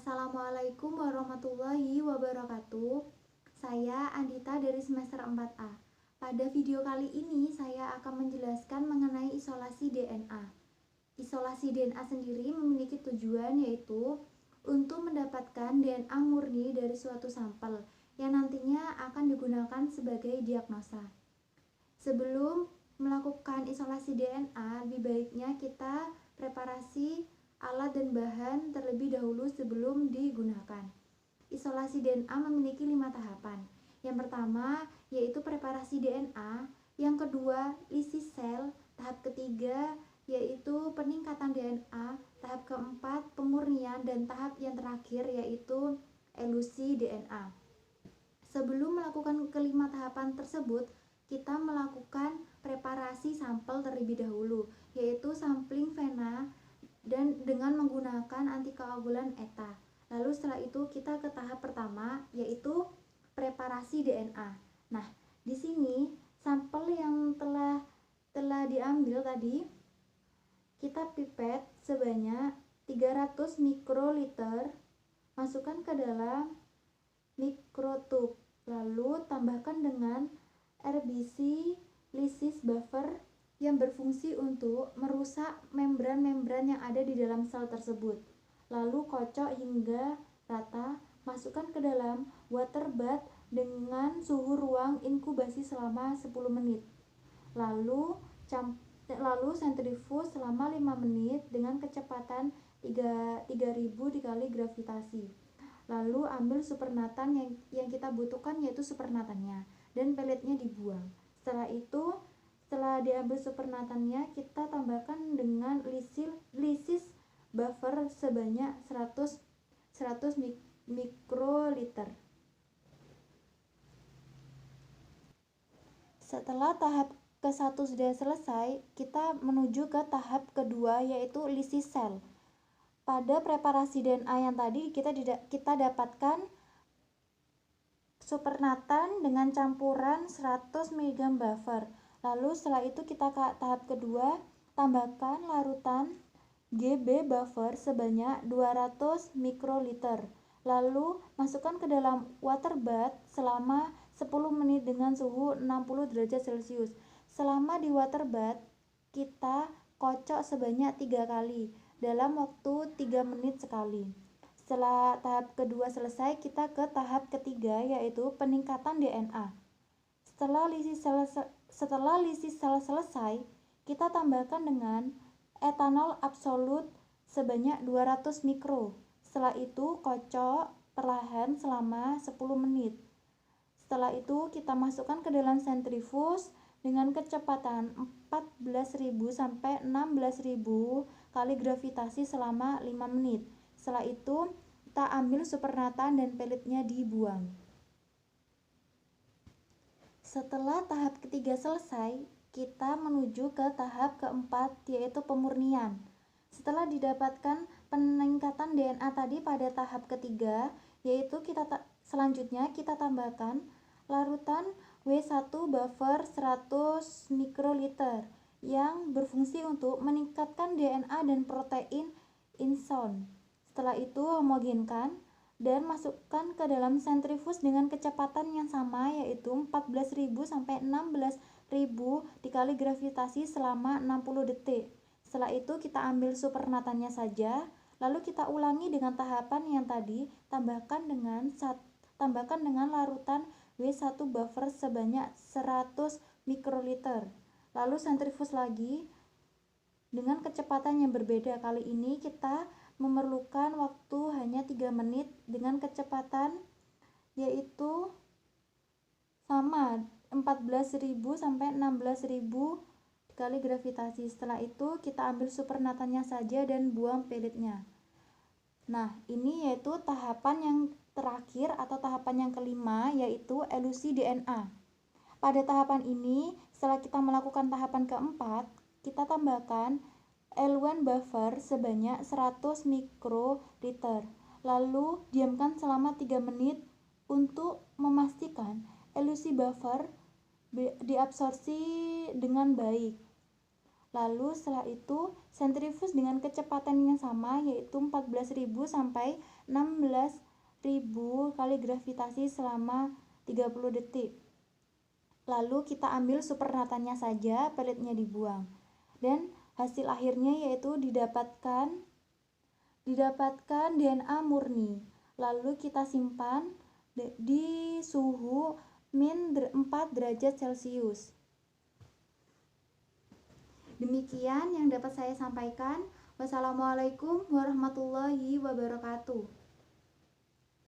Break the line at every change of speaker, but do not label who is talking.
Assalamualaikum warahmatullahi wabarakatuh. Saya Andita dari semester 4A. Pada video kali ini saya akan menjelaskan mengenai isolasi DNA. Isolasi DNA sendiri memiliki tujuan yaitu untuk mendapatkan DNA murni dari suatu sampel yang nantinya akan digunakan sebagai diagnosa. Sebelum melakukan isolasi DNA, lebih baiknya kita preparasi alat dan bahan terlebih dahulu sebelum digunakan. Isolasi DNA memiliki 5 tahapan. Yang pertama yaitu preparasi DNA, yang kedua lisis sel, tahap ketiga yaitu peningkatan DNA, tahap keempat pemurnian, dan tahap yang terakhir yaitu elusi DNA. Sebelum melakukan kelima tahapan tersebut, kita melakukan preparasi sampel terlebih dahulu, yaitu sampling vena dan dengan menggunakan antikoagulan ETA. Lalu setelah itu kita ke tahap pertama yaitu preparasi DNA. Nah, di sini sampel yang telah diambil tadi kita pipet sebanyak 300 mikroliter, masukkan ke dalam mikrotub. Lalu tambahkan dengan RBC lysis buffer yang berfungsi untuk merusak membran-membran yang ada di dalam sel tersebut. Lalu kocok hingga rata, masukkan ke dalam water bath dengan suhu ruang inkubasi selama 10 menit. Lalu sentrifus selama 5 menit dengan kecepatan 3000 dikali gravitasi. Lalu ambil supernatan yang kita butuhkan yaitu supernatannya, dan pelletnya dibuang. Setelah diambil supernatannya, kita tambahkan dengan lysis buffer sebanyak 100 mikroliter. Setelah tahap ke-1 sudah selesai, kita menuju ke tahap kedua yaitu lysis sel. Pada preparasi DNA yang tadi kita dapatkan supernatan dengan campuran 100 mg buffer. Lalu setelah itu kita ke tahap kedua, tambahkan larutan GB buffer sebanyak 200 mikroliter. Lalu masukkan ke dalam water bath selama 10 menit dengan suhu 60 derajat Celcius. Selama di water bath, kita kocok sebanyak 3 kali dalam waktu 3 menit sekali. Setelah tahap kedua selesai, kita ke tahap ketiga yaitu peningkatan DNA. Setelah lysis sel selesai, kita tambahkan dengan etanol absolut sebanyak 200 mikro. Setelah itu kocok perlahan selama 10 menit. Setelah itu kita masukkan ke dalam sentrifus dengan kecepatan 14.000 sampai 16.000 kali gravitasi selama 5 menit. Setelah itu kita ambil supernatan dan pelletnya dibuang. Setelah tahap ketiga selesai, kita menuju ke tahap keempat yaitu pemurnian. Setelah didapatkan peningkatan DNA tadi pada tahap ketiga, yaitu selanjutnya kita tambahkan larutan W1 buffer 100 mikroliter yang berfungsi untuk meningkatkan DNA dan protein inson. Setelah itu homogenkan dan masukkan ke dalam sentrifus dengan kecepatan yang sama yaitu 14.000 sampai 16.000 dikali gravitasi selama 60 detik. Setelah itu kita ambil supernatannya saja, lalu kita ulangi dengan tahapan yang tadi, tambahkan dengan larutan W1 buffer sebanyak 100 mikroliter. Lalu sentrifus lagi dengan kecepatan yang berbeda. Kali ini kita memerlukan waktu hanya 3 menit dengan kecepatan yaitu sama 14.000 sampai 16.000 kali gravitasi. Setelah itu kita ambil supernatannya saja dan buang pelletnya. Nah, ini yaitu tahapan yang terakhir atau tahapan yang kelima yaitu elusi DNA. Pada tahapan ini, setelah kita melakukan tahapan keempat, kita tambahkan L1 buffer sebanyak 100 mikroliter. Lalu diamkan selama 3 menit untuk memastikan elusi buffer diabsorpsi dengan baik. Lalu setelah itu sentrifus dengan kecepatan yang sama, yaitu 14.000 sampai 16.000 kali gravitasi selama 30 detik. Lalu kita ambil supernatannya saja, pelitnya dibuang. Dan hasil akhirnya yaitu didapatkan DNA murni. Lalu kita simpan di suhu min 4 derajat Celcius. Demikian yang dapat saya sampaikan. Wassalamualaikum warahmatullahi wabarakatuh.